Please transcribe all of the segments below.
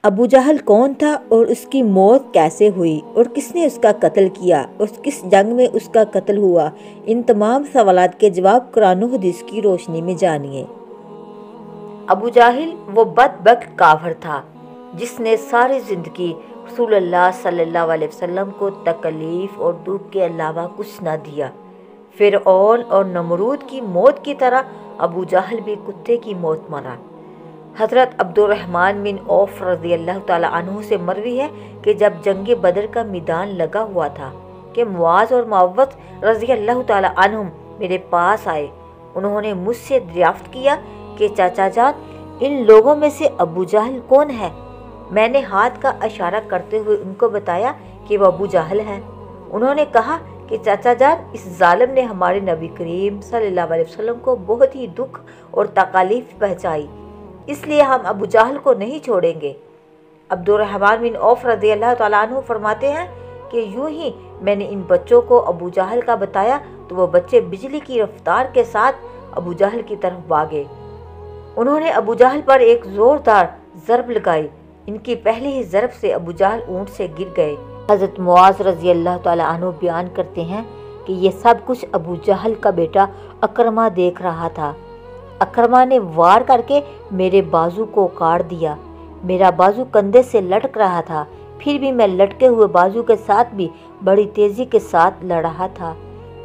ابو جہل کون تھا اور اس کی موت کیسے ہوئی اور کس نے اس کا قتل کیا اور کس جنگ میں اس کا قتل ہوا، ان تمام سوالات کے جواب قرآن و حدیث کی روشنی میں جانیے۔ ابو جہل وہ بدبخت کافر تھا جس نے ساری زندگی رسول اللہ صلی اللہ علیہ وسلم کو تکلیف اور دکھ کے علاوہ کچھ نہ دیا۔ فرعون اور نمرود کی موت کی طرح ابو جہل بھی کتے کی موت مرا۔ حضرت عبد الرحمن بن عوف رضی اللہ تعالیٰ عنہ سے مروی ہے کہ جب جنگ بدر کا میدان لگا ہوا تھا کہ معاذ اور معوذ رضی اللہ تعالیٰ عنہم میرے پاس آئے۔ انہوں نے مجھ سے دریافت کیا کہ چاچا جان، ان لوگوں میں سے ابو جہل کون ہے؟ میں نے ہاتھ کا اشارہ کرتے ہوئے ان کو بتایا کہ وہ ابو جہل ہے۔ انہوں نے کہا کہ چاچا جان، اس ظالم نے ہمارے نبی کریم صلی اللہ علیہ وسلم کو بہت ہی دکھ اور تکالیف پہنچائی، اس لیے ہم ابو جہل کو نہیں چھوڑیں گے۔ عبد الرحمن بن عوف رضی اللہ تعالیٰ عنہ فرماتے ہیں کہ یوں ہی میں نے ان بچوں کو ابو جہل کا بتایا تو وہ بچے بجلی کی رفتار کے ساتھ ابو جہل کی طرف بھاگے۔ انہوں نے ابو جہل پر ایک زوردار ضرب لگائی۔ ان کی پہلی ہی ضرب سے ابو جہل اونٹ سے گر گئے۔ حضرت معاذ رضی اللہ تعالیٰ عنہ بیان کرتے ہیں کہ یہ سب کچھ ابو جہل کا بیٹا اکرمہ دیکھ رہا تھا۔ اکرمہ نے وار کر کے میرے بازو کو کاٹ دیا۔ میرا بازو کندھے سے لٹک رہا تھا، پھر بھی میں لٹکے ہوئے بازو کے ساتھ بھی بڑی تیزی کے ساتھ لڑ رہا تھا۔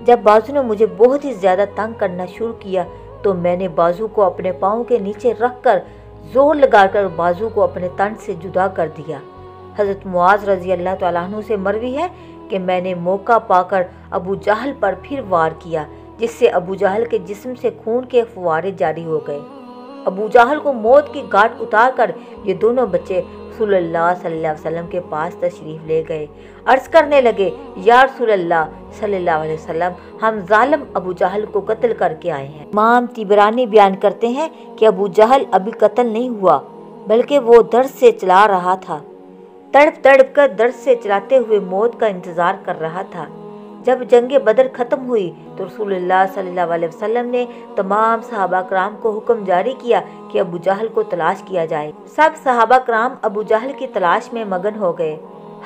جب بازو نے مجھے بہت ہی زیادہ تنگ کرنا شروع کیا تو میں نے بازو کو اپنے پاؤں کے نیچے رکھ کر زور لگا کر بازو کو اپنے تن سے جدا کر دیا۔ حضرت معاذ رضی اللہ تعالیٰ عنہ سے مروی ہے کہ میں نے موقع پا کر ابو جہل پر پھر وار کیا، جس سے ابو جہل کے جسم سے خون کے فوارے جاری ہو گئے۔ ابو جہل کو موت کی گھاٹ اتار کر یہ دونوں بچے رسول اللہ صلی اللہ علیہ وسلم کے پاس تشریف لے گئے۔ عرض کرنے لگے، یا رسول اللہ صلی اللہ علیہ وسلم، ہم ظالم ابو جہل کو قتل کر کے آئے ہیں۔ امام طبرانی بیان کرتے ہیں کہ ابو جہل ابھی قتل نہیں ہوا بلکہ وہ درد سے چلا رہا تھا، تڑپ تڑپ کر درد سے چلاتے ہوئے موت کا انتظار کر رہا تھا۔ جب جنگ بدر ختم ہوئی تو رسول اللہ صلی اللہ علیہ وسلم نے تمام صحابہ کرام کو حکم جاری کیا کہ ابو جہل کو تلاش کیا جائے۔ سب صحابہ کرام ابو جہل کی تلاش میں مگن ہو گئے۔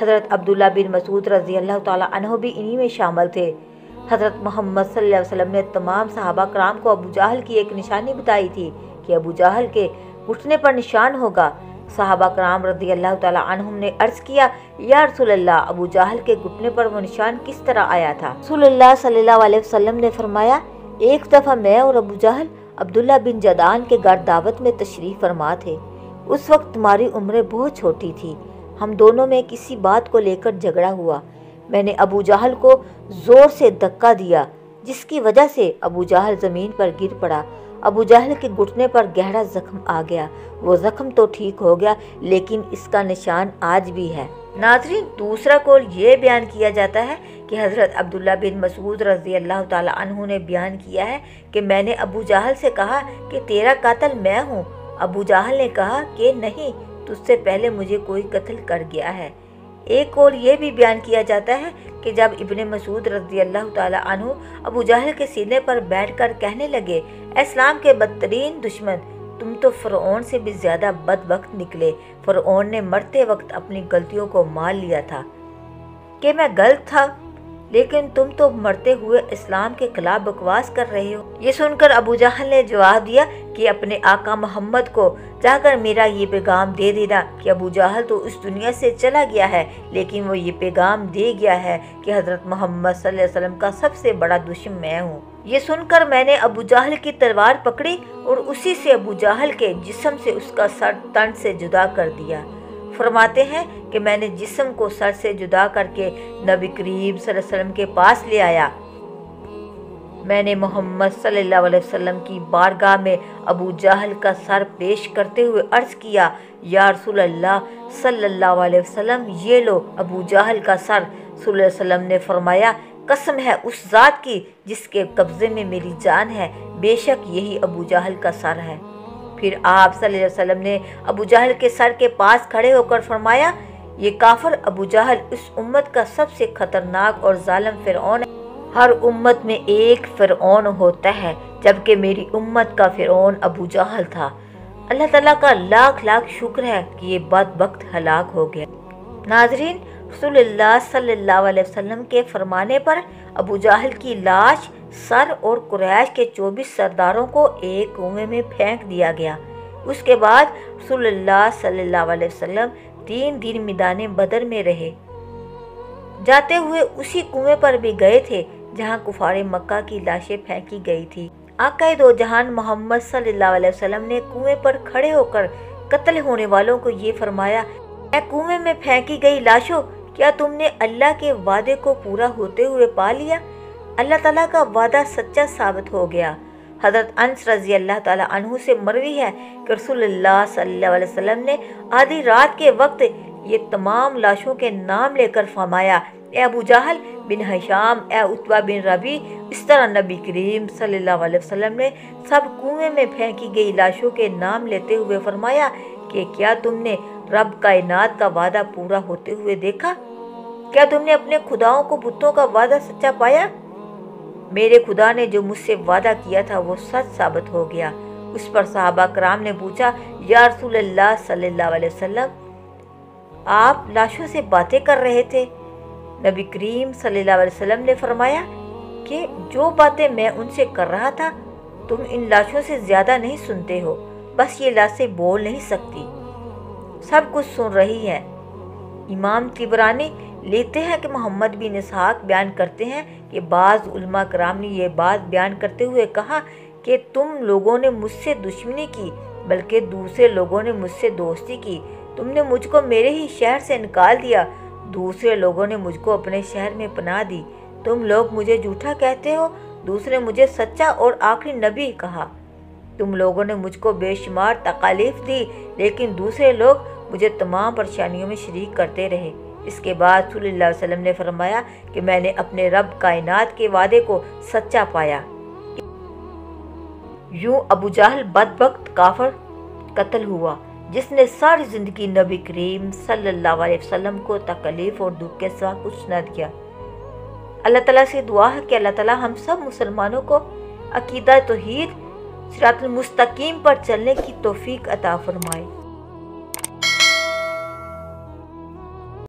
حضرت عبداللہ بن مسعود رضی اللہ تعالیٰ عنہ بھی انہی میں شامل تھے۔ حضرت محمد صلی اللہ علیہ وسلم نے تمام صحابہ کرام کو ابو جہل کی ایک نشانی بتائی تھی کہ ابو جہل کے گھٹنے پر نشان ہوگا۔ صحابہ کرام رضی اللہ تعالیٰ عنہم نے عرض کیا، یا رسول اللہ، ابو جہل کے گھٹنے پر وہ نشان کس طرح آیا تھا؟ رسول اللہ صلی اللہ علیہ وسلم نے فرمایا، ایک دفعہ میں اور ابو جہل عبداللہ بن جدعان کے گھر دعوت میں تشریف فرما تھے۔ اس وقت تمہاری عمریں بہت چھوٹی تھی۔ ہم دونوں میں کسی بات کو لے کر جھگڑا ہوا۔ میں نے ابو جہل کو زور سے دھکا دیا جس کی وجہ سے ابو جہل زمین پر گر پڑا۔ ابو جہل کے گھٹنے پر گہرا زخم آ گیا۔ وہ زخم تو ٹھیک ہو گیا لیکن اس کا نشان آج بھی ہے۔ ناظرین، دوسرا قول یہ بیان کیا جاتا ہے کہ حضرت عبداللہ بن مسعود رضی اللہ تعالیٰ عنہ نے بیان کیا ہے کہ میں نے ابو جہل سے کہا کہ تیرا قاتل میں ہوں۔ ابو جہل نے کہا کہ نہیں، تجھ سے پہلے مجھے کوئی قتل کر گیا ہے۔ ایک قول یہ بھی بیان کیا جاتا ہے کہ جب ابن مسعود رضی اللہ تعالیٰ عنہ ابو جہل کے سینے پر بیٹھ کر کہنے لگے، اے اسلام کے بدترین دشمن، تم تو فرعون سے بھی زیادہ بدبخت نکلے۔ فرعون نے مرتے وقت اپنی غلطیوں کو مان لیا تھا کہ میں غلط تھا، لیکن تم تو مرتے ہوئے اسلام کے خلاف بکواس کر رہے ہو۔ یہ سن کر ابو جہل نے جواب دیا کہ اپنے آقا محمد کو جا کر میرا یہ پیغام دے دینا کہ ابو جہل تو اس دنیا سے چلا گیا ہے، لیکن وہ یہ پیغام دے گیا ہے کہ حضرت محمد صلی اللہ علیہ وسلم کا سب سے بڑا دشمن میں ہوں۔ یہ سن کر میں نے ابو جہل کی تلوار پکڑی اور اسی سے ابو جہل کے جسم سے اس کا سر تن سے جدا کر دیا۔ فرماتے ہیں کہ میں نے جسم کو سر سے جدا کر کے نبی کریم صلی اللہ علیہ وسلم کے پاس لے آیا۔ میں نے محمد صلی اللہ علیہ وسلم کی بارگاہ میں ابو جہل کا سر پیش کرتے ہوئے عرض کیا، یا رسول اللہ صلی اللہ علیہ وسلم، یہ لو ابو جہل کا سر۔ صلی اللہ علیہ وسلم نے فرمایا، قسم ہے اس ذات کی جس کے قبضے میں میری جان ہے، بے شک یہی ابو جہل کا سر ہے۔ پھر آپ صلی اللہ علیہ وسلم نے ابو جہل کے سر کے پاس کھڑے ہو کر فرمایا، یہ کافر ابو جہل اس امت کا سب سے خطرناک اور ظالم فرعون ہے۔ ہر امت میں ایک فرعون ہوتا ہے، جبکہ میری امت کا فرعون ابو جہل تھا۔ اللہ تعالیٰ کا لاکھ لاکھ شکر ہے کہ یہ بدبخت ہلاک ہو گیا۔ ناظرین، رسول اللہ صلی اللہ علیہ وسلم کے فرمانے پر ابو جہل کی لاش سر اور قریش کے 24 سرداروں کو ایک کنویں میں پھینک دیا گیا۔ اس کے بعد رسول اللہ صلی اللہ علیہ وسلم 3 دن میدان بدر میں رہے۔ جاتے ہوئے اسی کنویں پر بھی گئے تھے جہاں کفار مکہ کی لاشیں پھینکی گئی تھی۔ آقا دو جہان محمد صلی اللہ علیہ وسلم نے کنویں پر کھڑے ہو کر قتل ہونے والوں کو یہ فرمایا، اے کنویں میں پھینکی گئی لاشوں، کیا تم نے اللہ کے وعدے کو پورا ہوتے ہوئے پا لیا؟ اللہ تعالیٰ کا وعدہ سچا ثابت ہو گیا۔ حضرت انس رضی اللہ تعالیٰ عنہ سے مروی ہے کہ رسول اللہ صلی اللہ علیہ وسلم نے آدھی رات کے وقت یہ تمام لاشوں کے نام لے کر فرمایا، اے ابو جہل بن ہشام، اے عتبہ بن ربی۔ اس طرح نبی کریم صلی اللہ علیہ وسلم نے سب کنویں میں پھینکی گئی لاشوں کے نام لیتے ہوئے فرمایا کہ کیا تم نے رب کائنات کا وعدہ پورا ہوتے ہوئے دیکھا؟ کیا تم نے اپنے خداؤں کو بتوں کا وعدہ سچا پایا؟ میرے خدا نے جو مجھ سے وعدہ کیا تھا وہ سچ ثابت ہو گیا۔ اس پر صحابہ کرام نے پوچھا، یا رسول اللہ صلی اللہ علیہ وسلم، آپ لاشوں سے باتیں کر رہے تھے؟ نبی کریم صلی اللہ علیہ وسلم نے فرمایا کہ جو باتیں میں ان سے کر رہا تھا تم ان لاشوں سے زیادہ نہیں سنتے ہو، بس یہ لاشیں بول نہیں سکتی، سب کچھ سن رہی ہیں۔ امام طبرانی لیتے ہیں کہ محمد بن اسحاق بیان کرتے ہیں کہ بعض علماء کرام نے یہ بات بیان کرتے ہوئے کہا کہ تم لوگوں نے مجھ سے دشمنی کی، بلکہ دوسرے لوگوں نے مجھ سے دوستی کی۔ تم نے مجھ کو میرے ہی شہر سے نکال دیا، دوسرے لوگوں نے مجھ کو اپنے شہر میں پناہ دی۔ تم لوگ مجھے جھوٹا کہتے ہو، دوسرے مجھے سچا اور آخری نبی کہا۔ تم لوگوں نے مجھ کو بے شمار تکالیف دی، لیکن دوسرے لوگ مجھے تمام پریشانیوں میں شریک کرتے رہے۔ اس کے بعد صلی اللہ علیہ وسلم نے فرمایا کہ میں نے اپنے رب کائنات کے وعدے کو سچا پایا۔ یوں ابو جہل بدبخت کافر قتل ہوا جس نے ساری زندگی نبی کریم صلی اللہ علیہ وسلم کو تکلیف اور دکھ کے سوا کچھ نہ دیا۔ اللہ تعالیٰ سے دعا ہے کہ اللہ تعالیٰ ہم سب مسلمانوں کو عقیدہ توحید صراط المستقیم پر چلنے کی توفیق عطا فرمائے۔